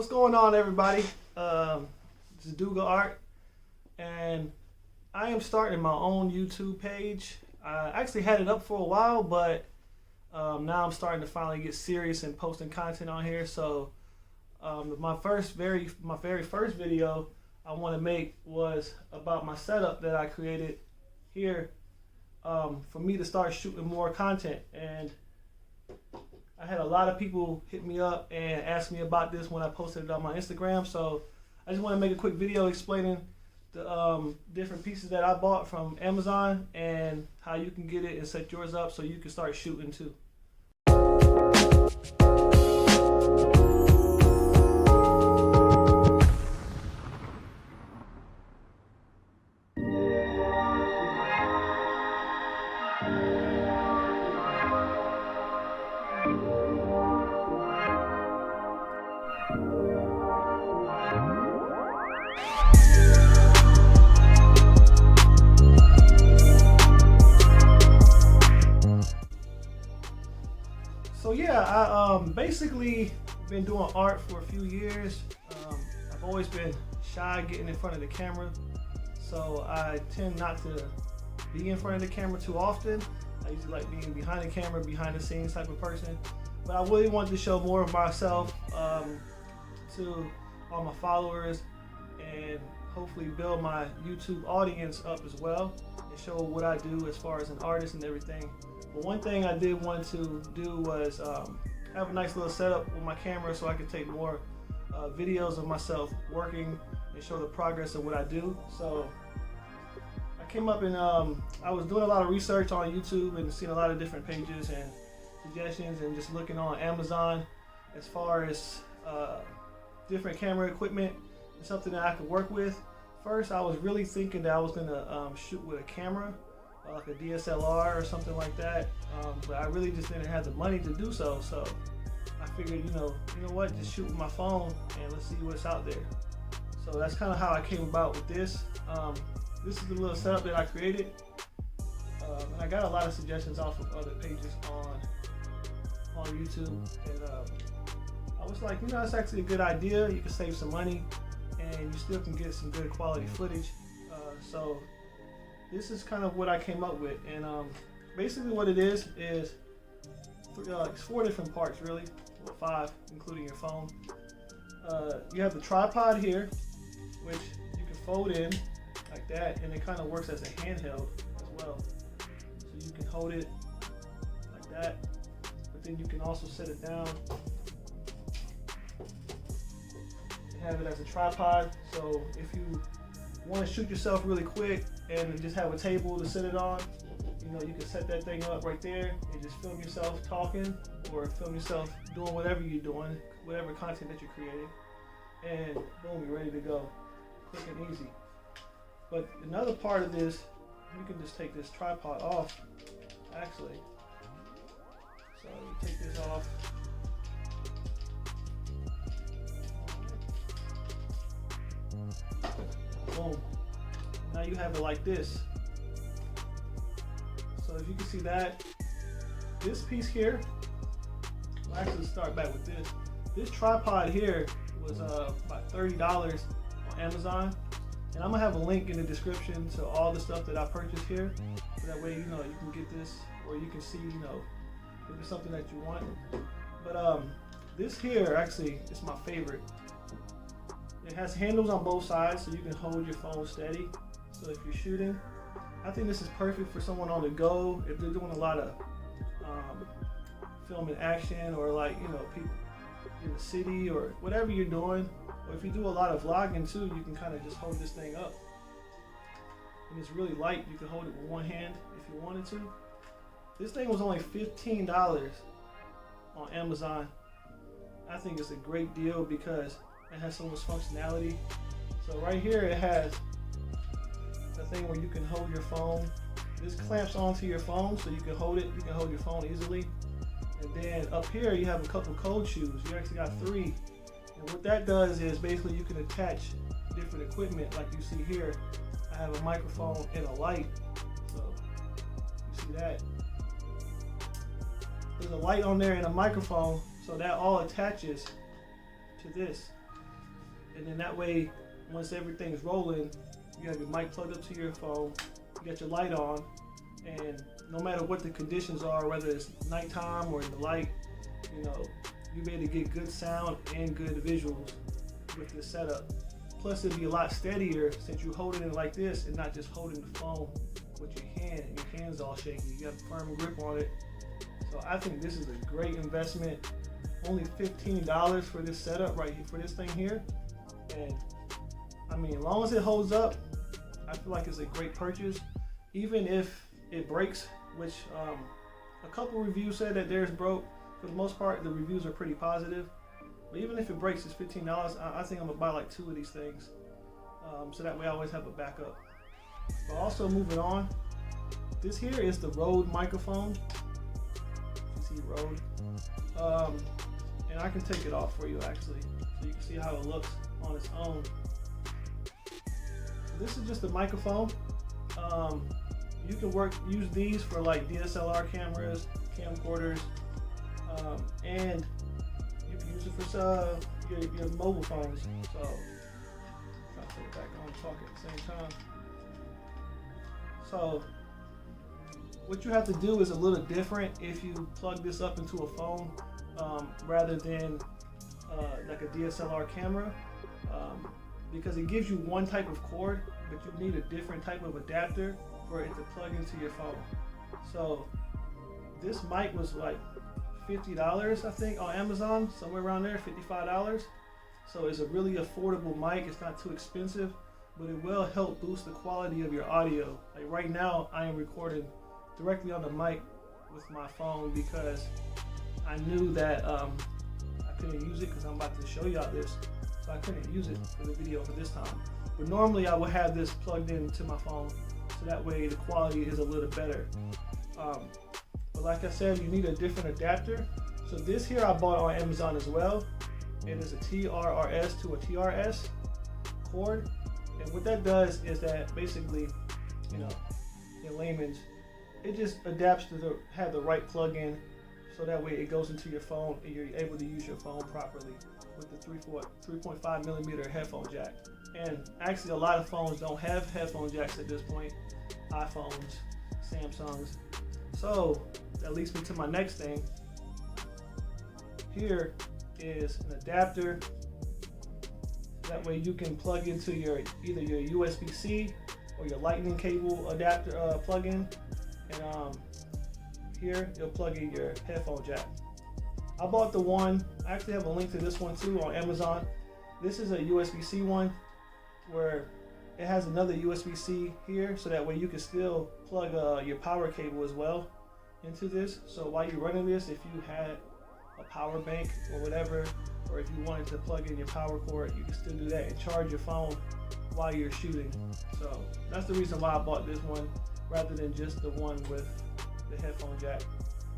What's going on, everybody? This is Duga Art, and I am starting my own YouTube page. I actually had it up for a while, but now I'm starting to finally get serious and posting content on here. So my very first video I want to make was about my setup that I created here for me to start shooting more content. And I had a lot of people hit me up and ask me about this when I posted it on my Instagram. So I just want to make a quick video explaining the different pieces that I bought from Amazon and how you can get it and set yours up so you can start shooting too. So yeah, I basically been doing art for a few years. I've always been shy getting in front of the camera, so I tend not to be in front of the camera too often. I usually like being behind the camera, behind the scenes type of person. But I really wanted to show more of myself to all my followers and hopefully build my YouTube audience up as well and show what I do as far as an artist and everything. But one thing I did want to do was have a nice little setup with my camera so I could take more videos of myself working and show the progress of what I do. So I came up and I was doing a lot of research on YouTube and seeing a lot of different pages and suggestions and just looking on Amazon as far as different camera equipment and something that I could work with. First, I was really thinking that I was gonna shoot with a camera, like a DSLR or something like that, but I really just didn't have the money to do so. So I figured, you know what, just shoot with my phone and let's see what's out there. So that's kind of how I came about with this. This is the little setup that I created, and I got a lot of suggestions off of other pages on YouTube, and I was like, it's actually a good idea. You can save some money and you still can get some good quality footage. So this is kind of what I came up with, and basically what it is it's 4 different parts really, well 5 including your phone. You have the tripod here, which you can fold in like that, and it kind of works as a handheld as well. So you can hold it like that, but then you can also set it down and have it as a tripod. So if you want to shoot yourself really quick and just have a table to sit it on, you can set that thing up right there and just film yourself talking or film yourself doing whatever you're doing, whatever content that you're creating, and boom, you're ready to go, quick and easy. But another part of this, you can just take this tripod off, actually. So you take this off. Boom. Now you have it like this. So if you can see that, this piece here, I'll actually start back with this. This tripod here was about $30 on Amazon. And I'm gonna have a link in the description to all the stuff that I purchased here. So that way, you can get this, or you can see, if it's something that you want. But this here actually is my favorite. It has handles on both sides so you can hold your phone steady. So if you're shooting, I think this is perfect for someone on the go if they're doing a lot of filming action, or people in the city or whatever you're doing. Or if you do a lot of vlogging too, you can kind of just hold this thing up. And it's really light. You can hold it with one hand if you wanted to. This thing was only $15 on Amazon. I think it's a great deal because it has so much functionality. So right here it has a thing where you can hold your phone. This clamps onto your phone so you can hold it. You can hold your phone easily. And then up here you have a couple code shoes. You actually got 3. And what that does is basically you can attach different equipment like you see here. I have a microphone and a light. So you see that. There's a light on there and a microphone, so that all attaches to this. And then that way, once everything's rolling, you have your mic plugged up to your phone, you got your light on, and no matter what the conditions are, whether it's nighttime or in the light, you know, you'll be able to get good sound and good visuals with this setup. Plus, it'll be a lot steadier since you're holding it like this and not just holding the phone with your hand and your hand's all shaky. You have a firm grip on it. So I think this is a great investment. Only $15 for this setup right here, for this thing here. And I mean, as long as it holds up, I feel like it's a great purchase. Even if it breaks, which a couple reviews said that theirs broke. For the most part, the reviews are pretty positive. But even if it breaks, it's $15. I think I'm gonna buy like 2 of these things, so that way I always have a backup. But also moving on, this here is the Rode microphone. You see Rode, and I can take it off for you actually, so you can see how it looks on its own. This is just a microphone. You can use these for like DSLR cameras, camcorders, and you can use it for your mobile phones. So, try to put it back on and talk at the same time. So, what you have to do is a little different if you plug this up into a phone rather than like a DSLR camera, because it gives you one type of cord, but you need a different type of adapter for it to plug into your phone. So this mic was like $50, I think, on Amazon, somewhere around there, $55. So it's a really affordable mic. It's not too expensive, but it will help boost the quality of your audio. Like right now, I am recording directly on the mic with my phone because I knew that I couldn't use it because I'm about to show y'all this. So I couldn't use it for the video for this time. But normally I would have this plugged into my phone, so that way the quality is a little better. But like I said, you need a different adapter. So this here I bought on Amazon as well. It is a TRRS to a TRS cord. And what that does is that basically, you know, in layman's, it just adapts to have the right plug-in, so that way it goes into your phone and you're able to use your phone properly with the 3.5 millimeter headphone jack. And actually a lot of phones don't have headphone jacks at this point. iPhones, Samsungs. So that leads me to my next thing. Here is an adapter. That way you can plug into either your USB-C or your lightning cable adapter plug-in. And here you'll plug in your headphone jack. I bought the one, I actually have a link to this one too on Amazon. This is a USB-C one where it has another USB-C here, so that way you can still plug your power cable as well into this. So while you're running this, if you had a power bank or whatever, or if you wanted to plug in your power cord, you can still do that and charge your phone while you're shooting. So that's the reason why I bought this one rather than just the one with the headphone jack.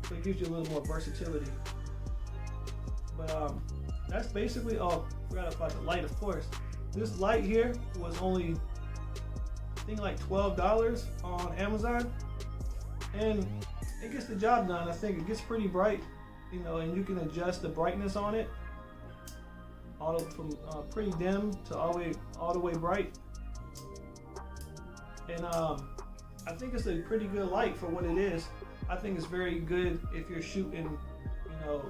So it gives you a little more versatility. But that's basically, oh, forgot about the light, of course. This light here was only, I think, like $12 on Amazon, and it gets the job done. I think it gets pretty bright, you know, and you can adjust the brightness on it, from pretty dim to all the way bright. And I think it's a pretty good light for what it is. I think it's very good if you're shooting, you know,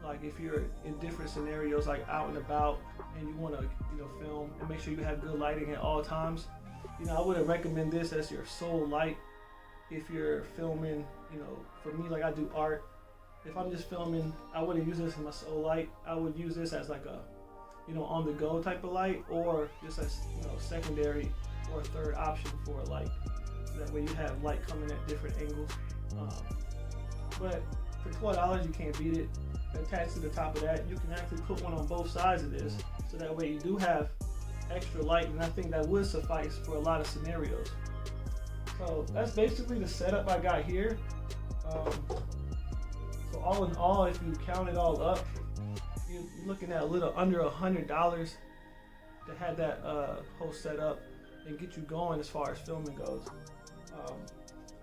like if you're in different scenarios, like out and about, and you want to, you know, film and make sure you have good lighting at all times. You know, I wouldn't recommend this as your sole light if you're filming. You know, for me, like I do art. If I'm just filming, I wouldn't use this as my sole light. I would use this as like a, you know, on the go type of light, or just as, you know, secondary or a third option for a light. So that way you have light coming at different angles. But for $12, you can't beat it. Attached to the top of that, you can actually put one on both sides of this, so that way you do have extra light, and I think that would suffice for a lot of scenarios. So that's basically the setup I got here. So all in all, if you count it all up, you're looking at a little under $100 to have that whole setup and get you going as far as filming goes.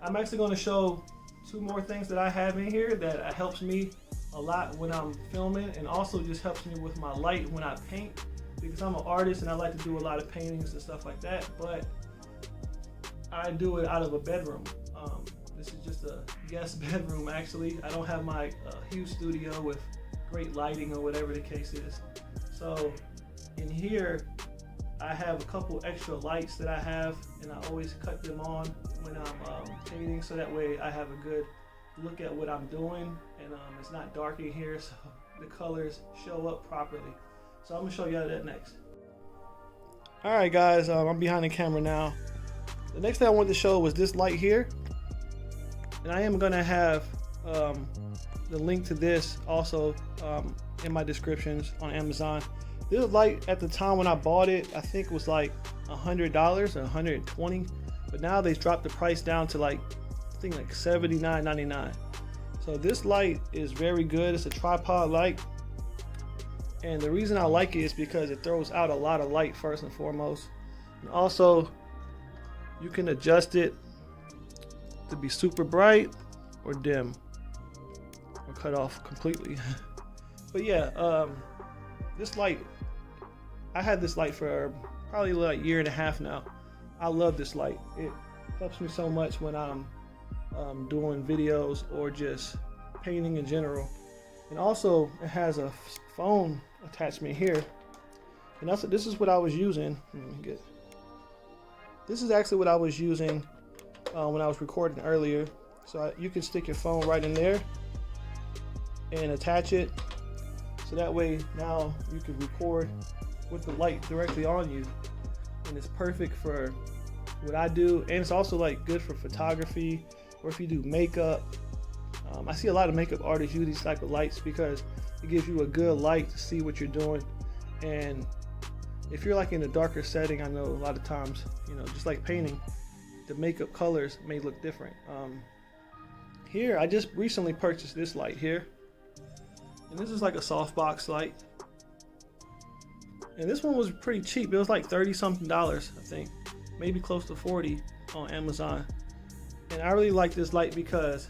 I'm actually going to show 2 more things that I have in here that helps me a lot when I'm filming, and also just helps me with my light when I paint. because I'm an artist and I like to do a lot of paintings and stuff like that, but I do it out of a bedroom. This is just a guest bedroom actually. I don't have my huge studio with great lighting or whatever the case is. So in here, I have a couple extra lights that I have, and I always cut them on when I'm painting, so that way I have a good look at what I'm doing, and it's not dark in here, so the colors show up properly. So I'm gonna show you that next. All right, guys, I'm behind the camera now. The next thing I wanted to show was this light here, and I am gonna have the link to this also in my descriptions on Amazon. This light at the time when I bought it, I think it was like $100 or $120, but now they've dropped the price down to like, I think like $79.99. So this light is very good. It's a tripod light, and the reason I like it is because it throws out a lot of light first and foremost, and also you can adjust it to be super bright or dim or cut off completely. But yeah, this light, I had this light for probably like a year and a half now. I love this light. It helps me so much when I'm doing videos or just painting in general. And also it has a phone attachment here, and this is what I was using. This is actually what I was using when I was recording earlier. So you can stick your phone right in there and attach it, so that way now you can record with the light directly on you, and it's perfect for what I do. And it's also like good for photography, or if you do makeup. I see a lot of makeup artists use these type of lights because it gives you a good light to see what you're doing. And if you're like in a darker setting, I know a lot of times, you know, just like painting, the makeup colors may look different. Here, I just recently purchased this light here, and this is like a softbox light. And this one was pretty cheap. It was like $30-something, I think, maybe close to 40 on Amazon. And I really like this light because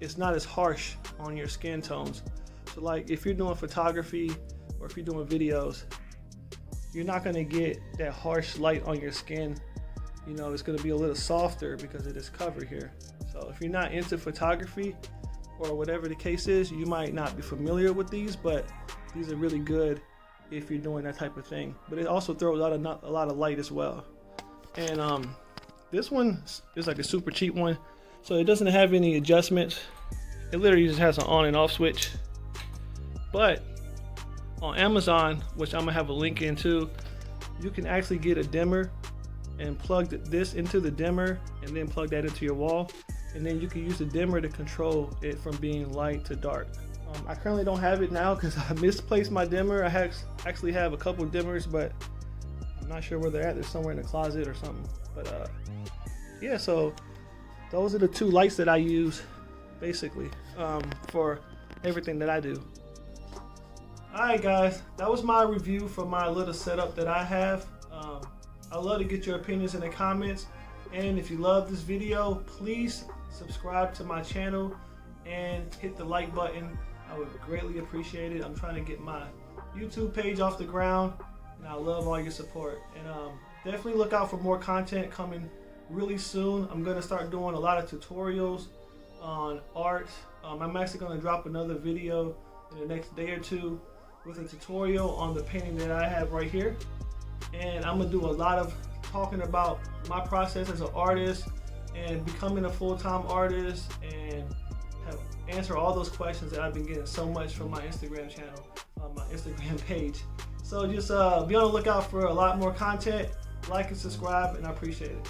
it's not as harsh on your skin tones. So like if you're doing photography or if you're doing videos, you're not gonna get that harsh light on your skin. You know, it's gonna be a little softer because of this cover here. So if you're not into photography or whatever the case is, you might not be familiar with these, but these are really good if you're doing that type of thing. But it also throws out a lot of light as well. And this one is like a super cheap one, so it doesn't have any adjustments. It literally just has an on and off switch. But on Amazon, which I'm gonna have a link into, you can actually get a dimmer and plug this into the dimmer and then plug that into your wall, and then you can use the dimmer to control it from being light to dark. I currently don't have it now because I misplaced my dimmer. I actually have a couple of dimmers, but I'm not sure where they're at. They're somewhere in the closet or something. But yeah, so those are the two lights that I use basically for everything that I do. Alright guys, that was my review for my little setup that I have. I'd love to get your opinions in the comments, and if you love this video, please subscribe to my channel and hit the like button. I would greatly appreciate it. I'm trying to get my YouTube page off the ground, and I love all your support. And definitely look out for more content coming really soon. I'm gonna start doing a lot of tutorials on art. I'm actually gonna drop another video in the next day or two with a tutorial on the painting that I have right here. And I'm gonna do a lot of talking about my process as an artist and becoming a full-time artist, and answer all those questions that I've been getting so much from my Instagram channel, my Instagram page. So just be on the lookout for a lot more content. Like and subscribe, and I appreciate it.